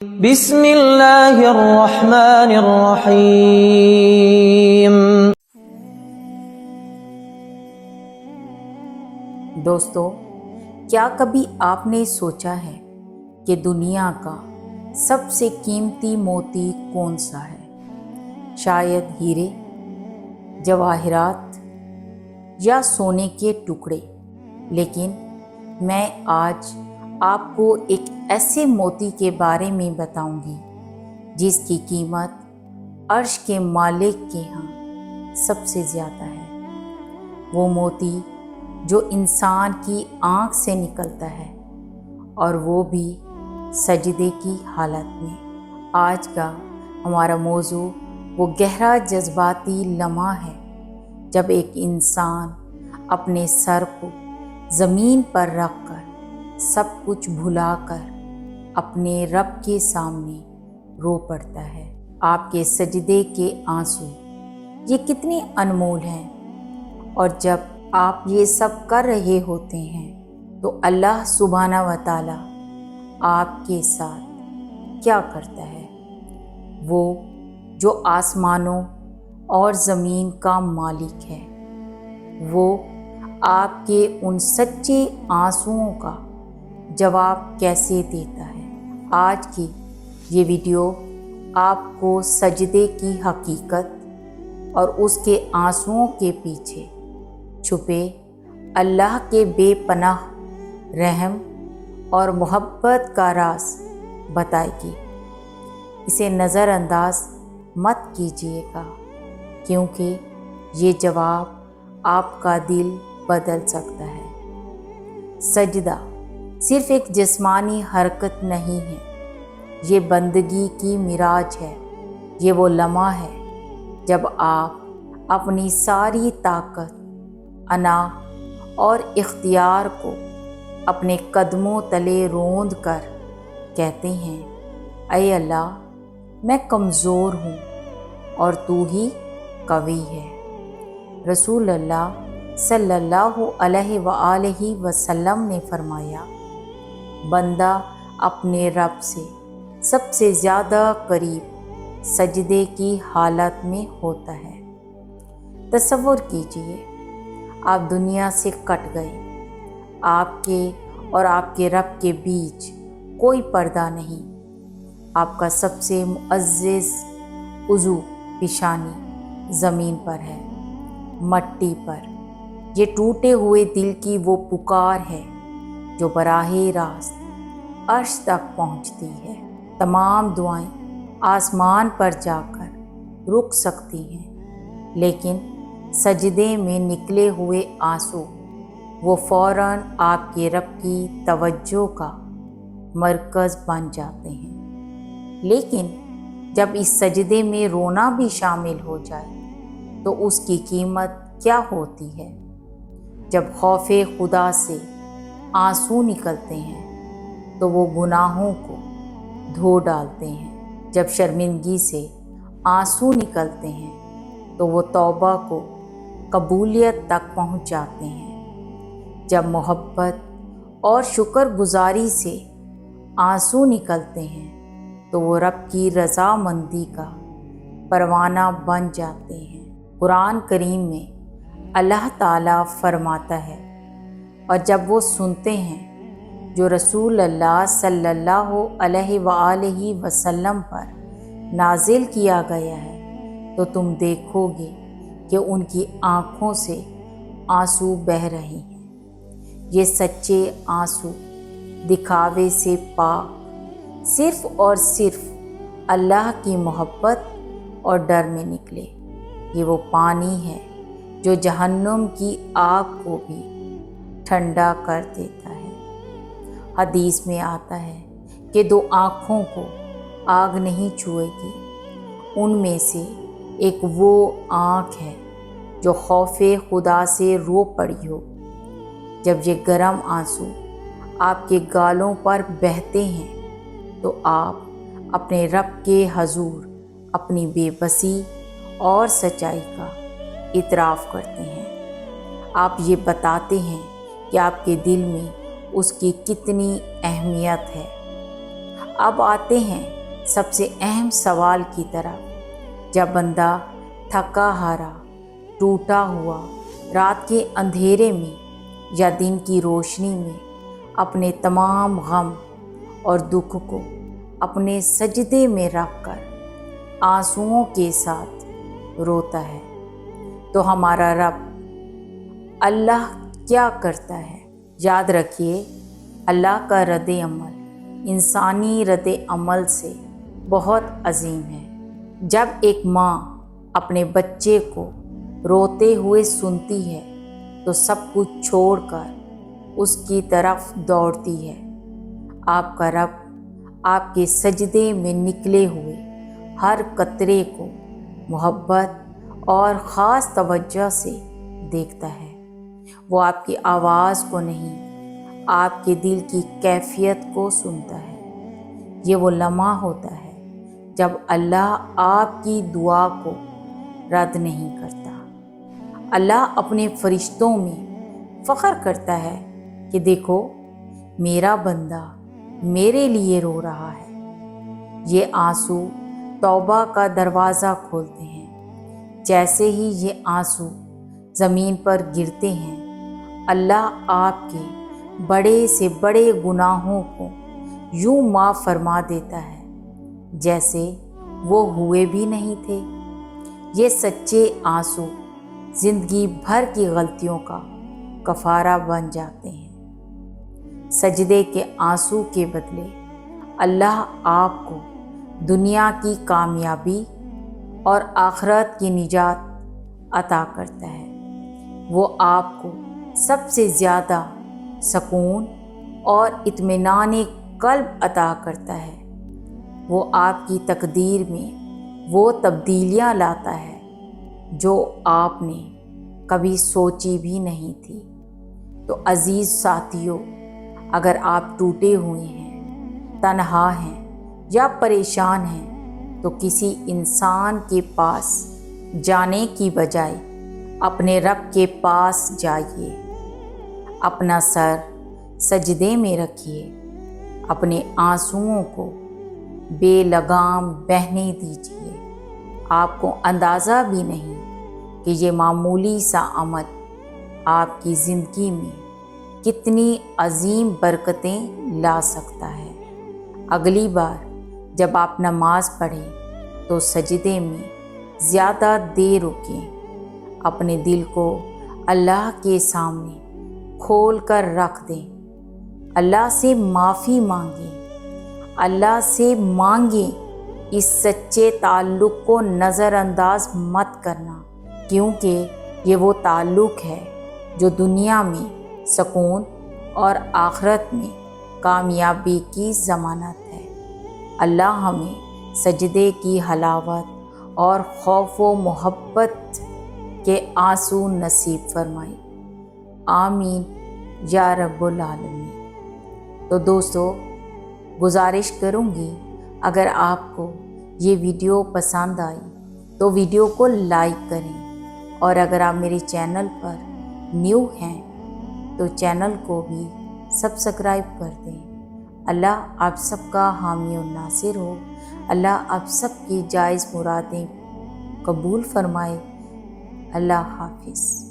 بسم اللہ الرحمن الرحیم۔ دوستو، کیا کبھی آپ نے سوچا ہے کہ دنیا کا سب سے قیمتی موتی کون سا ہے؟ شاید ہیرے، جواہرات یا سونے کے ٹکڑے، لیکن میں آج آپ کو ایک ایسے موتی کے بارے میں بتاؤں گی جس کی قیمت عرش کے مالک کے ہاں سب سے زیادہ ہے۔ وہ موتی جو انسان کی آنکھ سے نکلتا ہے، اور وہ بھی سجدے کی حالت میں۔ آج کا ہمارا موضوع وہ گہرا جذباتی لمحہ ہے جب ایک انسان اپنے سر کو زمین پر رکھ کر، سب کچھ بھلا کر اپنے رب کے سامنے رو پڑتا ہے۔ آپ کے سجدے کے آنسو یہ کتنے انمول ہیں، اور جب آپ یہ سب کر رہے ہوتے ہیں تو اللہ سبحانہ و تعالی آپ کے ساتھ کیا کرتا ہے؟ وہ جو آسمانوں اور زمین کا مالک ہے، وہ آپ کے ان سچے آنسوؤں کا جواب کیسے دیتا ہے؟ آج کی یہ ویڈیو آپ کو سجدے کی حقیقت اور اس کے آنسوؤں کے پیچھے چھپے اللہ کے بے پناہ رحم اور محبت کا راز بتائے گی۔ اسے نظر انداز مت کیجیے گا، کیونکہ یہ جواب آپ کا دل بدل سکتا ہے۔ سجدہ صرف ایک جسمانی حرکت نہیں ہے، یہ بندگی کی معراج ہے۔ یہ وہ لمحہ ہے جب آپ اپنی ساری طاقت، انا اور اختیار کو اپنے قدموں تلے روند کر کہتے ہیں، اے اللہ، میں کمزور ہوں اور تو ہی قوی ہے۔ رسول اللہ صلی اللہ علیہ وآلہ وسلم نے فرمایا، بندہ اپنے رب سے سب سے زیادہ قریب سجدے کی حالت میں ہوتا ہے۔ تصور کیجئے، آپ دنیا سے کٹ گئے، آپ کے اور آپ کے رب کے بیچ کوئی پردہ نہیں۔ آپ کا سب سے معزز عضو پیشانی زمین پر ہے، مٹی پر۔ یہ ٹوٹے ہوئے دل کی وہ پکار ہے جو براہ راست عرش تک پہنچتی ہے۔ تمام دعائیں آسمان پر جا کر رک سکتی ہیں، لیکن سجدے میں نکلے ہوئے آنسو وہ فوراً آپ کے رب کی توجہ کا مرکز بن جاتے ہیں۔ لیکن جب اس سجدے میں رونا بھی شامل ہو جائے تو اس کی قیمت کیا ہوتی ہے؟ جب خوف خدا سے آنسو نکلتے ہیں تو وہ گناہوں کو دھو ڈالتے ہیں۔ جب شرمندگی سے آنسو نکلتے ہیں تو وہ توبہ کو قبولیت تک پہنچاتے ہیں۔ جب محبت اور شکر گزاری سے آنسو نکلتے ہیں تو وہ رب کی رضامندی کا پروانہ بن جاتے ہیں۔ قرآن کریم میں اللہ تعالیٰ فرماتا ہے، اور جب وہ سنتے ہیں جو رسول اللہ صلی اللہ علیہ وآلہ وسلم پر نازل کیا گیا ہے تو تم دیکھو گے کہ ان کی آنکھوں سے آنسو بہہ رہے ہیں۔ یہ سچے آنسو دکھاوے سے پاک، صرف اور صرف اللہ کی محبت اور ڈر میں نکلے۔ یہ وہ پانی ہے جو جہنم کی آگ کو بھی ٹھنڈا کر دیتا ہے۔ حدیث میں آتا ہے کہ دو آنکھوں کو آگ نہیں چھوئے گی، ان میں سے ایک وہ آنکھ ہے جو خوف خدا سے رو پڑی ہو۔ جب یہ گرم آنسو آپ کے گالوں پر بہتے ہیں تو آپ اپنے رب کے حضور اپنی بے بسی اور سچائی کا اعتراف کرتے ہیں۔ آپ یہ بتاتے ہیں کہ آپ کے دل میں اس کی کتنی اہمیت ہے۔ اب آتے ہیں سب سے اہم سوال کی طرف۔ جب بندہ تھکا ہارا، ٹوٹا ہوا رات کے اندھیرے میں یا دن کی روشنی میں اپنے تمام غم اور دکھ کو اپنے سجدے میں رکھ کر آنسوؤں کے ساتھ روتا ہے تو ہمارا رب اللہ کیا کرتا ہے؟ یاد رکھیے، اللہ کا رد عمل انسانی رد عمل سے بہت عظیم ہے۔ جب ایک ماں اپنے بچے کو روتے ہوئے سنتی ہے تو سب کچھ چھوڑ کر اس کی طرف دوڑتی ہے۔ آپ کا رب آپ کے سجدے میں نکلے ہوئے ہر قطرے کو محبت اور خاص توجہ سے دیکھتا ہے۔ وہ آپ کی آواز کو نہیں، آپ کے دل کی کیفیت کو سنتا ہے۔ یہ وہ لمحہ ہوتا ہے جب اللہ آپ کی دعا کو رد نہیں کرتا۔ اللہ اپنے فرشتوں میں فخر کرتا ہے کہ دیکھو، میرا بندہ میرے لیے رو رہا ہے۔ یہ آنسو توبہ کا دروازہ کھولتے ہیں۔ جیسے ہی یہ آنسو زمین پر گرتے ہیں، اللہ آپ کے بڑے سے بڑے گناہوں کو یوں معاف فرما دیتا ہے جیسے وہ ہوئے بھی نہیں تھے۔ یہ سچے آنسو زندگی بھر کی غلطیوں کا کفارہ بن جاتے ہیں۔ سجدے کے آنسو کے بدلے اللہ آپ کو دنیا کی کامیابی اور آخرت کی نجات عطا کرتا ہے۔ وہ آپ کو سب سے زیادہ سکون اور اطمینان قلب عطا کرتا ہے۔ وہ آپ کی تقدیر میں وہ تبدیلیاں لاتا ہے جو آپ نے کبھی سوچی بھی نہیں تھی۔ تو عزیز ساتھیوں، اگر آپ ٹوٹے ہوئے ہیں، تنہا ہیں یا پریشان ہیں تو کسی انسان کے پاس جانے کی بجائے اپنے رب کے پاس جائیے۔ اپنا سر سجدے میں رکھیے، اپنے آنسوؤں کو بے لگام بہنے دیجیے۔ آپ کو اندازہ بھی نہیں کہ یہ معمولی سا عمل آپ کی زندگی میں کتنی عظیم برکتیں لا سکتا ہے۔ اگلی بار جب آپ نماز پڑھیں تو سجدے میں زیادہ دیر رکیں۔ اپنے دل کو اللہ کے سامنے کھول کر رکھ دیں۔ اللہ سے معافی مانگیں۔ اللہ سے مانگیں، اس سچے تعلق کو نظر انداز مت کرنا، کیونکہ یہ وہ تعلق ہے جو دنیا میں سکون اور آخرت میں کامیابی کی ضمانت ہے۔ اللہ ہمیں سجدے کی حلاوت اور خوف و محبت کے آنسو نصیب فرمائے۔ آمین یا رب العالمین۔ تو دوستو، گزارش کروں گی، اگر آپ کو یہ ویڈیو پسند آئی تو ویڈیو کو لائک کریں، اور اگر آپ میرے چینل پر نیو ہیں تو چینل کو بھی سبسکرائب کر دیں۔ اللہ آپ سب کا حامی و ناصر ہو۔ اللہ آپ سب کی جائز مرادیں قبول فرمائے۔ اللہ حافظ۔